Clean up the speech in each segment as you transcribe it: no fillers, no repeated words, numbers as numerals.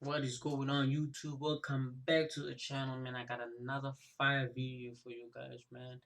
What is going on, YouTube? Welcome back to the channel, man. I got another fire video for you guys, man.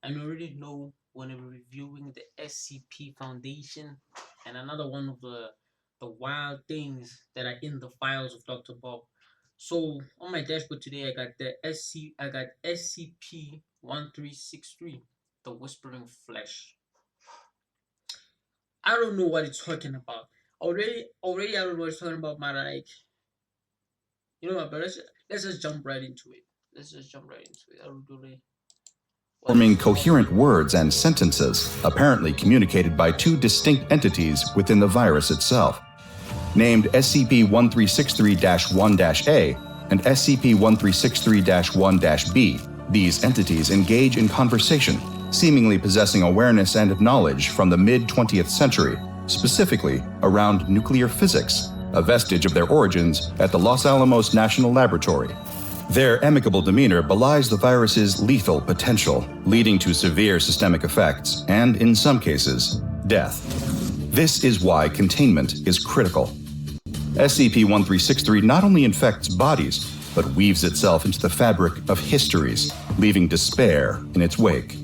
And you already know when we're reviewing the SCP Foundation and another one of the wild things that are in the files of Dr. Bob. So on my dashboard today, I got SCP-1363, the Whispering Flesh. I don't know what it's talking about. Already, I don't know what it's talking about, man. Like, you know what, but let's just jump right into it. I don't really. Forming coherent words and sentences, apparently communicated by two distinct entities within the virus itself. Named SCP-1363-1-A and SCP-1363-1-B, these entities engage in conversation, seemingly possessing awareness and knowledge from the mid-20th century, specifically around nuclear physics, a vestige of their origins at the Los Alamos National Laboratory. Their amicable demeanor belies the virus's lethal potential, leading to severe systemic effects and, in some cases, death. This is why containment is critical. SCP-1363 not only infects bodies, but weaves itself into the fabric of histories, leaving despair in its wake.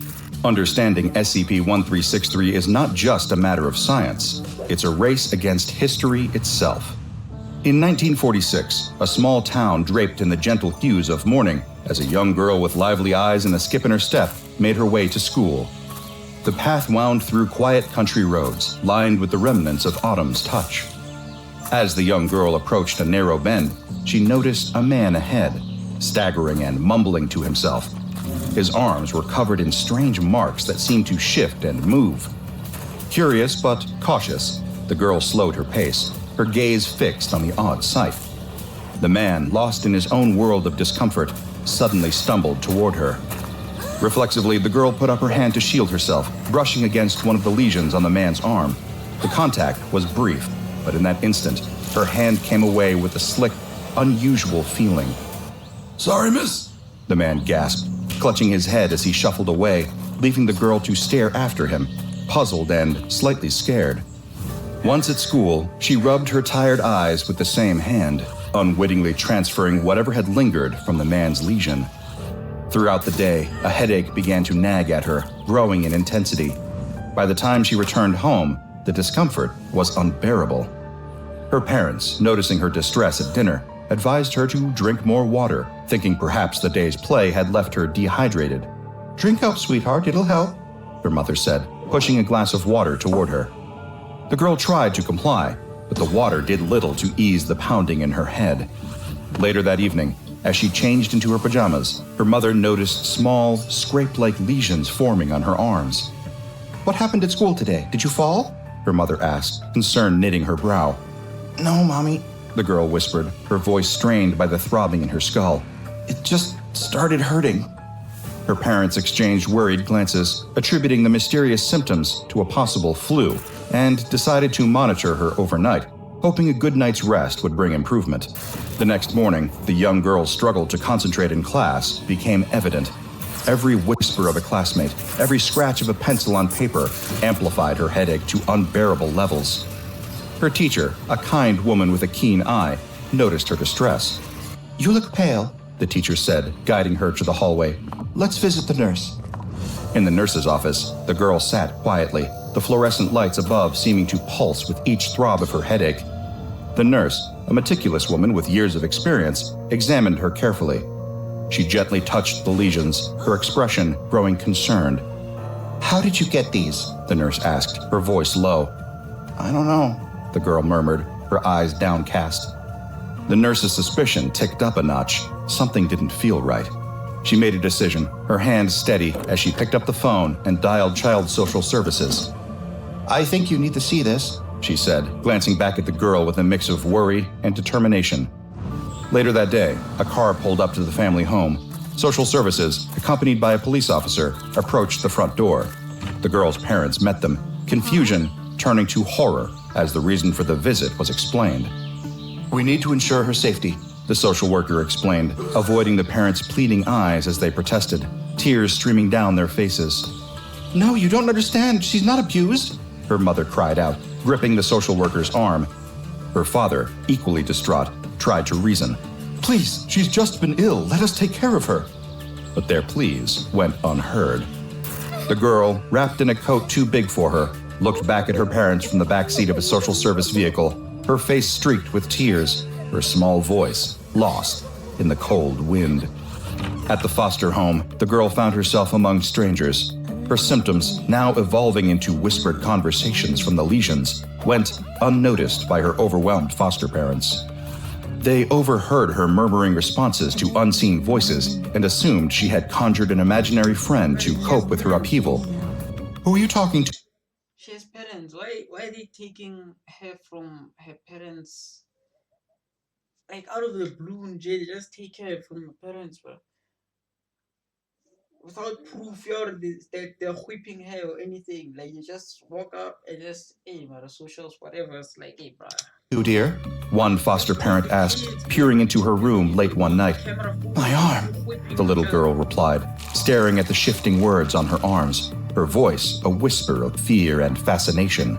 Understanding SCP-1363 is not just a matter of science, it's a race against history itself. In 1946, a small town draped in the gentle hues of morning, as a young girl with lively eyes and a skip in her step made her way to school. The path wound through quiet country roads, lined with the remnants of autumn's touch. As the young girl approached a narrow bend, she noticed a man ahead, staggering and mumbling to himself. His arms were covered in strange marks that seemed to shift and move. Curious but cautious, the girl slowed her pace, her gaze fixed on the odd sight. The man, lost in his own world of discomfort, suddenly stumbled toward her. Reflexively, the girl put up her hand to shield herself, brushing against one of the lesions on the man's arm. The contact was brief, but in that instant, her hand came away with a slick, unusual feeling. "Sorry, miss," the man gasped, clutching his head as he shuffled away, leaving the girl to stare after him, puzzled and slightly scared. Once at school, she rubbed her tired eyes with the same hand, unwittingly transferring whatever had lingered from the man's lesion. Throughout the day, a headache began to nag at her, growing in intensity. By the time she returned home, the discomfort was unbearable. Her parents, noticing her distress at dinner, advised her to drink more water, thinking perhaps the day's play had left her dehydrated. "Drink up, sweetheart, it'll help," her mother said, pushing a glass of water toward her. The girl tried to comply, but the water did little to ease the pounding in her head. Later that evening, as she changed into her pajamas, her mother noticed small, scrape-like lesions forming on her arms. "What happened at school today? Did you fall?" her mother asked, concern knitting her brow. "No, Mommy," the girl whispered, her voice strained by the throbbing in her skull. "It just started hurting." Her parents exchanged worried glances, attributing the mysterious symptoms to a possible flu, and decided to monitor her overnight, hoping a good night's rest would bring improvement. The next morning, the young girl's struggle to concentrate in class became evident. Every whisper of a classmate, every scratch of a pencil on paper amplified her headache to unbearable levels. Her teacher, a kind woman with a keen eye, noticed her distress. "You look pale," the teacher said, guiding her to the hallway. "Let's visit the nurse." In the nurse's office, the girl sat quietly, the fluorescent lights above seeming to pulse with each throb of her headache. The nurse, a meticulous woman with years of experience, examined her carefully. She gently touched the lesions, her expression growing concerned. "How did you get these?" the nurse asked, her voice low. "I don't know," the girl murmured, her eyes downcast. The nurse's suspicion ticked up a notch. Something didn't feel right. She made a decision, her hand steady as she picked up the phone and dialed Child Social Services. "I think you need to see this," she said, glancing back at the girl with a mix of worry and determination. Later that day, a car pulled up to the family home. Social Services, accompanied by a police officer, approached the front door. The girl's parents met them, confusion turning to horror as the reason for the visit was explained. "We need to ensure her safety," the social worker explained, avoiding the parents' pleading eyes as they protested, tears streaming down their faces. "No, you don't understand. She's not abused," her mother cried out, gripping the social worker's arm. Her father, equally distraught, tried to reason. Please, she's just been ill. Let us take care of her. But their pleas went unheard. The girl, wrapped in a coat too big for her, looked back at her parents from the back seat of a social service vehicle, her face streaked with tears, her small voice lost in the cold wind. At the foster home, the girl found herself among strangers. Her symptoms, now evolving into whispered conversations from the lesions, went unnoticed by her overwhelmed foster parents. They overheard her murmuring responses to unseen voices and assumed she had conjured an imaginary friend to cope with her upheaval. Who are you talking to? She has parents. Why are they taking her from her parents? Like out of the blue and jail, just take her from her parents, bro. Without proof, that they're whipping her or anything. Like you just walk up and just, hey, man, the socials, whatever. It's like, hey, bro. You, dear? One foster parent asked, peering into her room late one night. My arm, the little girl replied, staring at the shifting words on her arms, her voice a whisper of fear and fascination.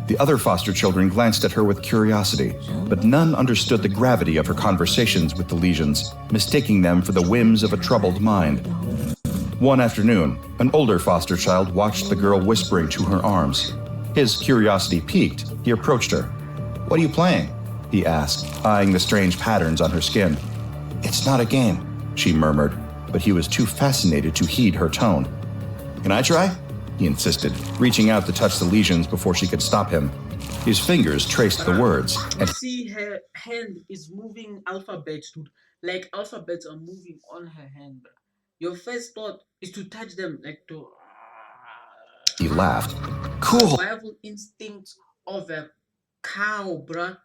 The other foster children glanced at her with curiosity, but none understood the gravity of her conversations with the lesions, mistaking them for the whims of a troubled mind. One afternoon, an older foster child watched the girl whispering to her arms. His curiosity piqued, he approached her. What are you playing? He asked, eyeing the strange patterns on her skin. It's not a game, she murmured, but he was too fascinated to heed her tone. Can I try? He insisted, reaching out to touch the lesions before she could stop him. His fingers traced the words, and see her hand is moving alphabets, dude. Like alphabets are moving on her hand, bro. Your first thought is to touch them, like to. He laughed. Cool. Survival instincts of a cow, bruh.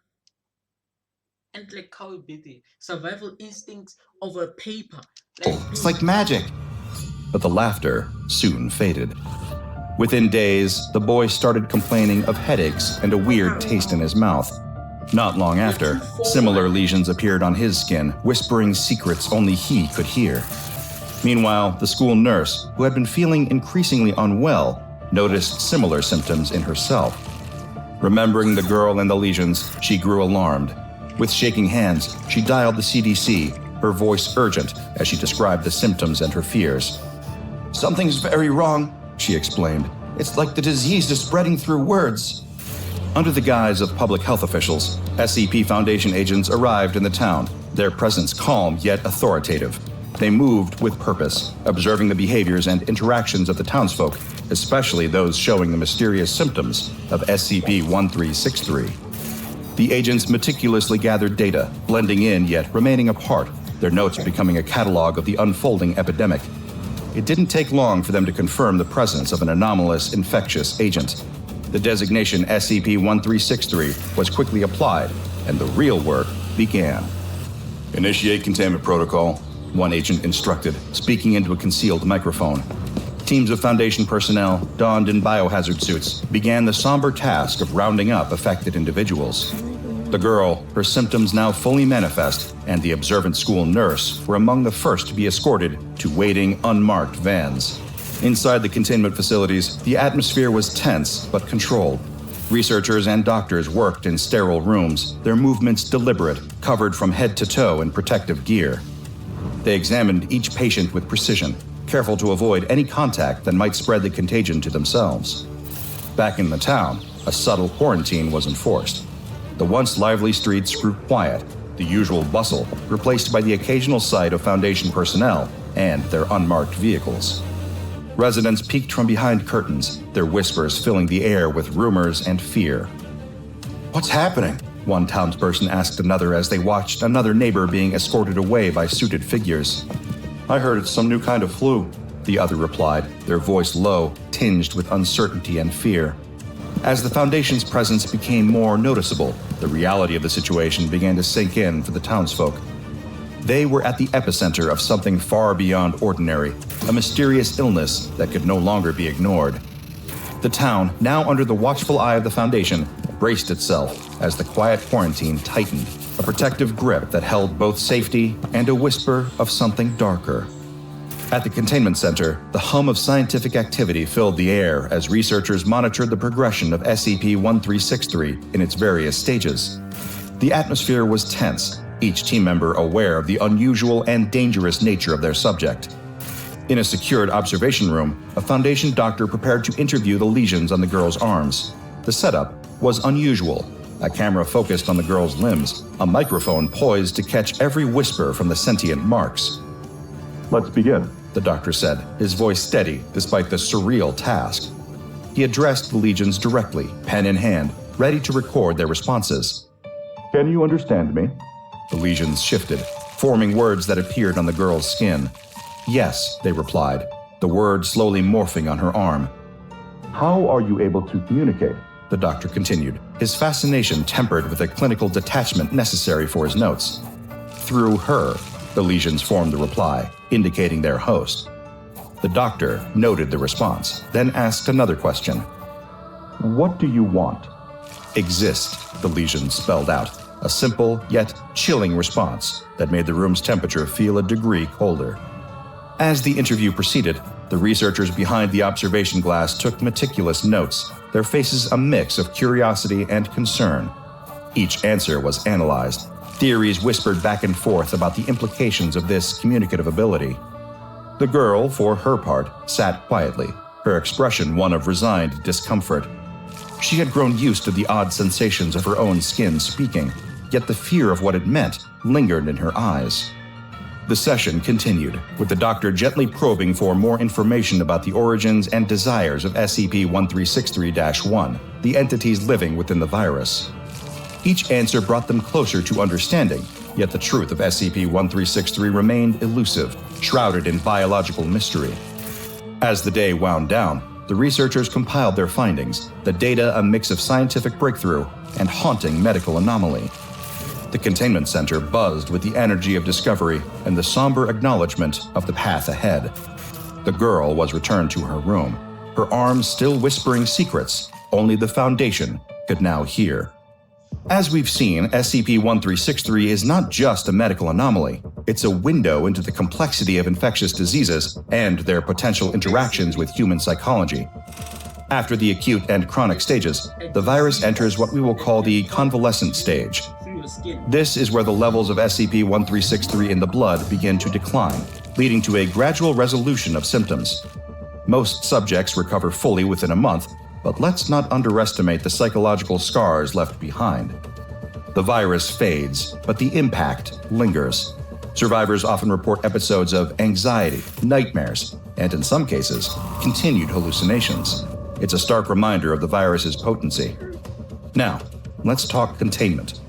And like cow baby. Survival instincts of a paper. It's like magic. But the laughter soon faded. Within days, the boy started complaining of headaches and a weird taste in his mouth. Not long after, similar lesions appeared on his skin, whispering secrets only he could hear. Meanwhile, the school nurse, who had been feeling increasingly unwell, noticed similar symptoms in herself. Remembering the girl and the lesions, she grew alarmed. With shaking hands, she dialed the CDC, her voice urgent as she described the symptoms and her fears. Something's very wrong, she explained. It's like the disease is spreading through words. Under the guise of public health officials, SCP-Foundation agents arrived in the town, their presence calm yet authoritative. They moved with purpose, observing the behaviors and interactions of the townsfolk, especially those showing the mysterious symptoms of SCP-1363. The agents meticulously gathered data, blending in yet remaining apart, their notes becoming a catalog of the unfolding epidemic. It didn't take long for them to confirm the presence of an anomalous infectious agent. The designation SCP-1363 was quickly applied, and the real work began. Initiate containment protocol, one agent instructed, speaking into a concealed microphone. Teams of Foundation personnel, donned in biohazard suits, began the somber task of rounding up affected individuals. The girl, her symptoms now fully manifest, and the observant school nurse were among the first to be escorted to waiting, unmarked vans. Inside the containment facilities, the atmosphere was tense but controlled. Researchers and doctors worked in sterile rooms, their movements deliberate, covered from head to toe in protective gear. They examined each patient with precision, careful to avoid any contact that might spread the contagion to themselves. Back in the town, a subtle quarantine was enforced. The once lively streets grew quiet, the usual bustle replaced by the occasional sight of Foundation personnel and their unmarked vehicles. Residents peeked from behind curtains, their whispers filling the air with rumors and fear. What's happening? One townsperson asked another as they watched another neighbor being escorted away by suited figures. I heard it's some new kind of flu, the other replied, their voice low, tinged with uncertainty and fear. As the Foundation's presence became more noticeable, the reality of the situation began to sink in for the townsfolk. They were at the epicenter of something far beyond ordinary, a mysterious illness that could no longer be ignored. The town, now under the watchful eye of the Foundation, braced itself as the quiet quarantine tightened, a protective grip that held both safety and a whisper of something darker. At the containment center, the hum of scientific activity filled the air as researchers monitored the progression of SCP-1363 in its various stages. The atmosphere was tense, each team member aware of the unusual and dangerous nature of their subject. In a secured observation room, a Foundation doctor prepared to interview the lesions on the girl's arms. The setup was unusual. A camera focused on the girl's limbs, a microphone poised to catch every whisper from the sentient marks. "Let's begin," the doctor said, his voice steady despite the surreal task. He addressed the legions directly, pen in hand, ready to record their responses. "Can you understand me?" The legions shifted, forming words that appeared on the girl's skin. "Yes," they replied, the word slowly morphing on her arm. "How are you able to communicate?" the doctor continued, his fascination tempered with a clinical detachment necessary for his notes. "Through her," the legions formed the reply, indicating their host. The doctor noted the response, then asked another question. "What do you want?" "Exist," the legions spelled out, a simple yet chilling response that made the room's temperature feel a degree colder. As the interview proceeded, the researchers behind the observation glass took meticulous notes, their faces a mix of curiosity and concern. Each answer was analyzed. Theories whispered back and forth about the implications of this communicative ability. The girl, for her part, sat quietly, her expression one of resigned discomfort. She had grown used to the odd sensations of her own skin speaking, yet the fear of what it meant lingered in her eyes. The session continued, with the doctor gently probing for more information about the origins and desires of SCP-1363-1, the entities living within the virus. Each answer brought them closer to understanding, yet the truth of SCP-1363 remained elusive, shrouded in biological mystery. As the day wound down, the researchers compiled their findings, the data a mix of scientific breakthrough and haunting medical anomaly. The containment center buzzed with the energy of discovery and the somber acknowledgement of the path ahead. The girl was returned to her room, her arms still whispering secrets only the Foundation could now hear. As we've seen, SCP-1363 is not just a medical anomaly. It's a window into the complexity of infectious diseases and their potential interactions with human psychology. After the acute and chronic stages, the virus enters what we will call the convalescent stage. This is where the levels of SCP-1363 in the blood begin to decline, leading to a gradual resolution of symptoms. Most subjects recover fully within a month, but let's not underestimate the psychological scars left behind. The virus fades, but the impact lingers. Survivors often report episodes of anxiety, nightmares, and in some cases, continued hallucinations. It's a stark reminder of the virus's potency. Now, let's talk containment.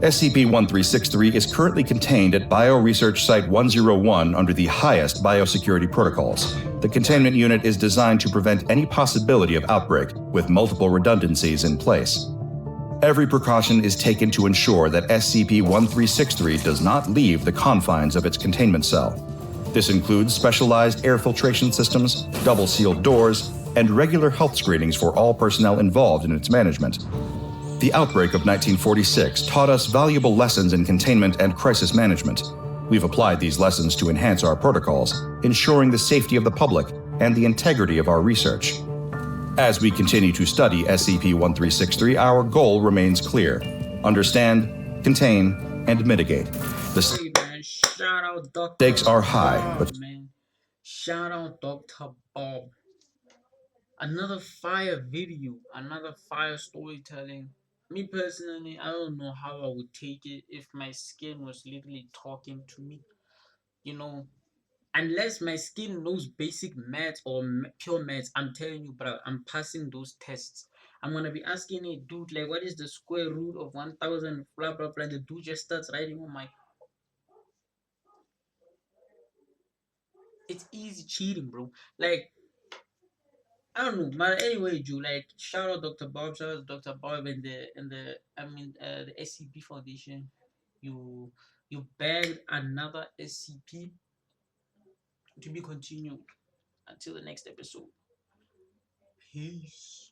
SCP-1363 is currently contained at Bioresearch Site 101 under the highest biosecurity protocols. The containment unit is designed to prevent any possibility of outbreak, with multiple redundancies in place. Every precaution is taken to ensure that SCP-1363 does not leave the confines of its containment cell. This includes specialized air filtration systems, double-sealed doors, and regular health screenings for all personnel involved in its management. The outbreak of 1946 taught us valuable lessons in containment and crisis management. We've applied these lessons to enhance our protocols, ensuring the safety of the public and the integrity of our research. As we continue to study SCP-1363, our goal remains clear: understand, contain, and mitigate. The Hey man, shout out Dr. stakes are high, Bob, but man. Shout out Dr. Bob. Another fire video, another fire storytelling. Me personally, I don't know how I would take it if my skin was literally talking to me. You know, unless my skin knows basic maths or pure maths, I'm telling you, bro, I'm passing those tests. I'm gonna be asking a dude like, what is the square root of 1,000? Blah blah blah. The dude just starts writing on my. It's easy cheating, bro. Like I don't know, but anyway, Joe. Like shout out Dr. Bob, shout out Dr. Bob and the SCP Foundation. You you bagged another SCP to be continued until the next episode. Peace.